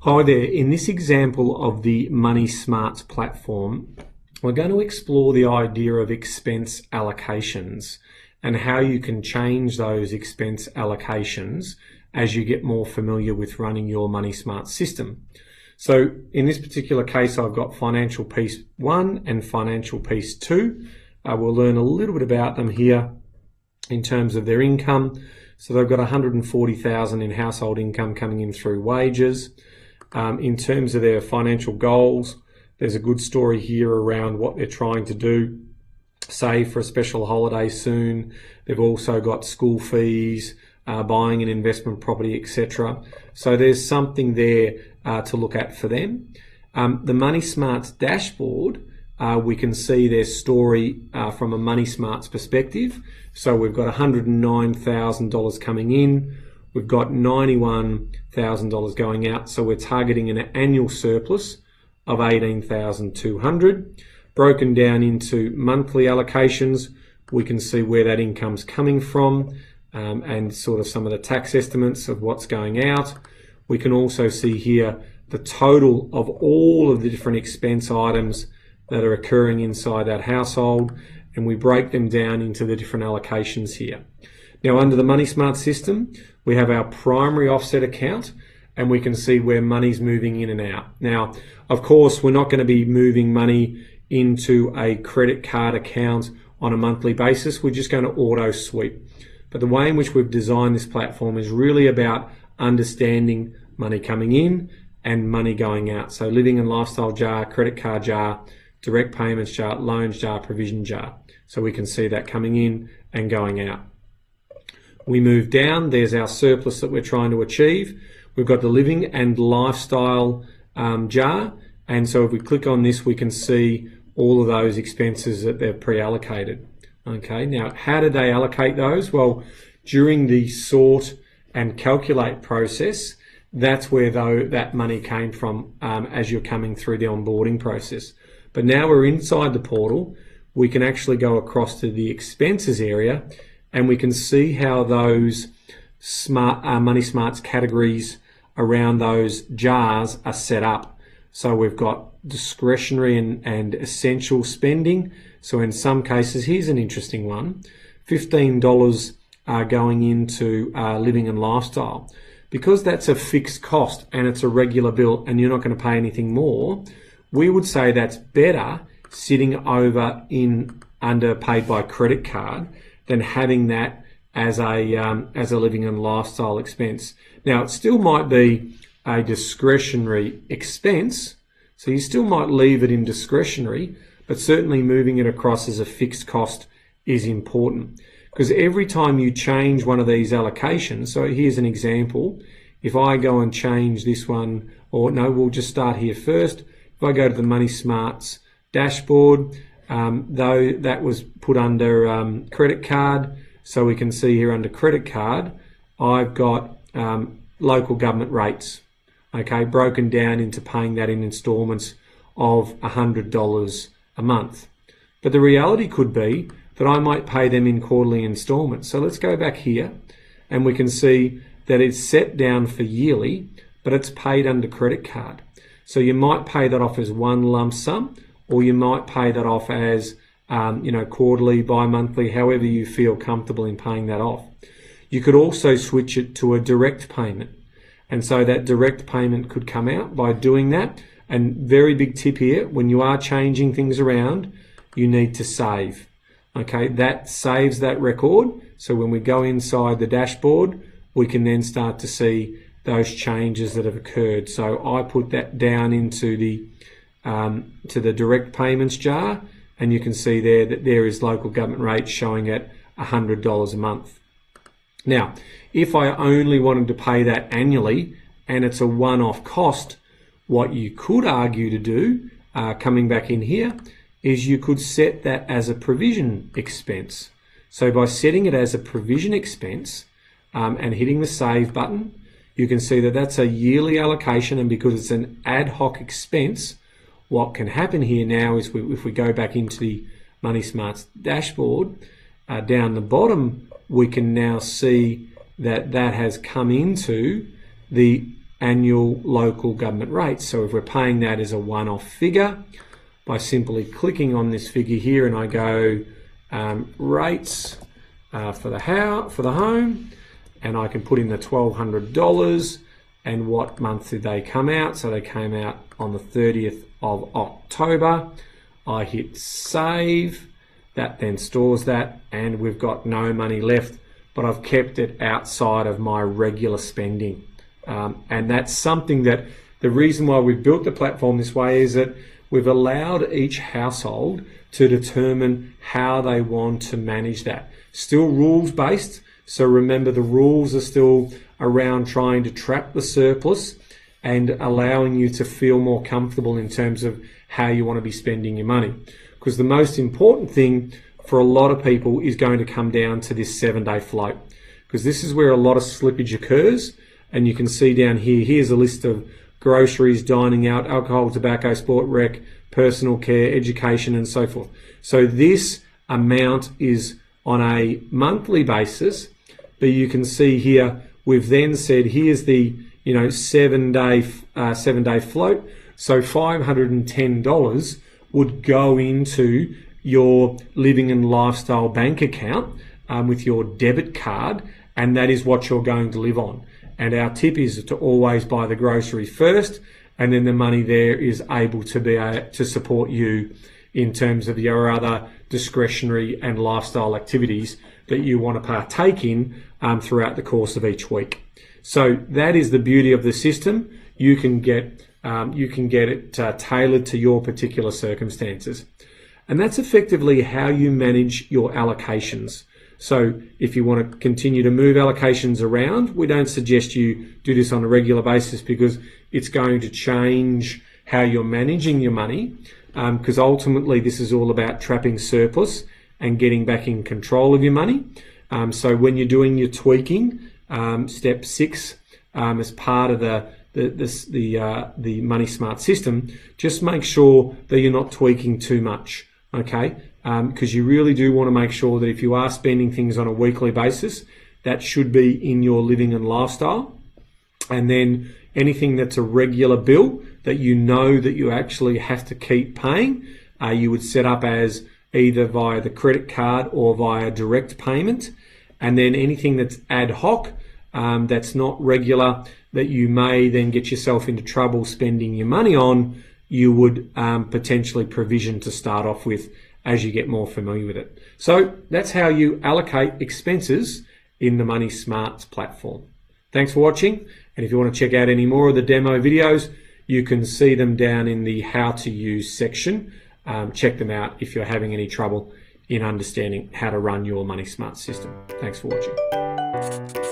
Hi there. In this example of the Money S.M.A.R.T.S platform, we're going to explore the idea of expense allocations and how you can change those expense allocations as you get more familiar with running your Money S.M.A.R.T system. So in this particular case, I've got Financial Piece 1 and Financial Piece 2. We'll learn a little bit about them here in terms of their income. So they've got $140,000 in household income coming in through wages. In terms of their financial goals, there's a good story here around what they're trying to do. Save for a special holiday soon. They've also got school fees, buying an investment property, etc. So there's something there to look at for them. The Money S.M.A.R.T.S Dashboard, we can see their story from a Money S.M.A.R.T.S perspective. So we've got $109,000 coming in. We've got $91,000 going out. So we're targeting an annual surplus of $18,200. Broken down into monthly allocations, we can see where that income's coming from and sort of some of the tax estimates of what's going out. We can also see here the total of all of the different expense items that are occurring inside that household, and we break them down into the different allocations here. Now, under the Money S.M.A.R.T system, we have our primary offset account, and we can see where money's moving in and out. Now, of course, we're not going to be moving money into a credit card account on a monthly basis. We're just going to auto sweep. But the way in which we've designed this platform is really about understanding money coming in and money going out. So living and lifestyle jar, credit card jar, direct payments jar, loans jar, provision jar. So we can see that coming in and going out. We move down, there's our surplus that we're trying to achieve. We've got the living and lifestyle jar. And so if we click on this, we can see all of those expenses that they've pre-allocated. Okay, now how did they allocate those? Well, during the sort and calculate process, that's where that money came from as you're coming through the onboarding process. But now we're inside the portal, we can actually go across to the expenses area and we can see how those Money S.M.A.R.T.S categories around those jars are set up. So we've got discretionary and essential spending. So in some cases, here's an interesting one, $15 going into living and lifestyle. Because that's a fixed cost and it's a regular bill and you're not going to pay anything more, we would say that's better sitting over in under paid by credit card than having that as a living and lifestyle expense. Now, it still might be a discretionary expense, so you still might leave it in discretionary, but certainly moving it across as a fixed cost is important. Because every time you change one of these allocations, so here's an example, if I go and change this one, or no, we'll just start here first. If I go to the Money S.M.A.R.T.S Dashboard, though that was put under credit card, so we can see here under credit card, I've got local government rates, okay, broken down into paying that in installments of $100 a month. But the reality could be that I might pay them in quarterly installments. So let's go back here and we can see that it's set down for yearly, but it's paid under credit card. So you might pay that off as one lump sum, or you might pay that off as quarterly, bi-monthly, however you feel comfortable in paying that off. You could also switch it to a direct payment. And so that direct payment could come out by doing that. And very big tip here, when you are changing things around, you need to save. Okay, that saves that record. So when we go inside the dashboard, we can then start to see those changes that have occurred. So I put that down into the to the direct payments jar, and you can see there that there is local government rates showing at $100 a month. Now, if I only wanted to pay that annually and it's a one-off cost, what you could argue to do, coming back in here, is you could set that as a provision expense. So by setting it as a provision expense and hitting the save button, you can see that that's a yearly allocation, and because it's an ad hoc expense, what can happen here now is if we go back into the Money S.M.A.R.T.S dashboard, down the bottom, we can now see that that has come into the annual local government rates. So if we're paying that as a one-off figure, by simply clicking on this figure here, and I go rates for the home, and I can put in the $1,200 and what month did they come out. So they came out on the 30th of October. I hit save. That then stores that, and we've got no money left, but I've kept it outside of my regular spending. And that's something that the reason why we've built the platform this way is that we've allowed each household to determine how they want to manage that. Still rules based, so remember the rules are still around trying to trap the surplus and allowing you to feel more comfortable in terms of how you want to be spending your money. Because the most important thing for a lot of people is going to come down to this 7-day float, because this is where a lot of slippage occurs. And you can see down here, here's a list of groceries, dining out, alcohol, tobacco, sport, rec, personal care, education, and so forth. So this amount is on a monthly basis, but you can see here, we've then said, here's the 7-day float. So $510 would go into your living and lifestyle bank account with your debit card, and that is what you're going to live on. And our tip is to always buy the groceries first, and then the money there is able to be to support you in terms of your other discretionary and lifestyle activities that you want to partake in throughout the course of each week. So that is the beauty of the system. You can get it tailored to your particular circumstances. And that's effectively how you manage your allocations. So if you want to continue to move allocations around, we don't suggest you do this on a regular basis, because it's going to change how you're managing your money, because ultimately this is all about trapping surplus and getting back in control of your money. So when you're doing your tweaking, step 6, as part of the MoneySmart system, just make sure that you're not tweaking too much, okay? Because you really do want to make sure that if you are spending things on a weekly basis, that should be in your living and lifestyle. And then anything that's a regular bill that you know that you actually have to keep paying, you would set up as either via the credit card or via direct payment. And then anything that's ad hoc, that's not regular, that you may then get yourself into trouble spending your money on, you would potentially provision to start off with as you get more familiar with it. So that's how you allocate expenses in the MoneySmart platform. Thanks for watching. And if you want to check out any more of the demo videos, you can see them down in the how to use section. Check them out if you're having any trouble in understanding how to run your MoneySmart system. Thanks for watching.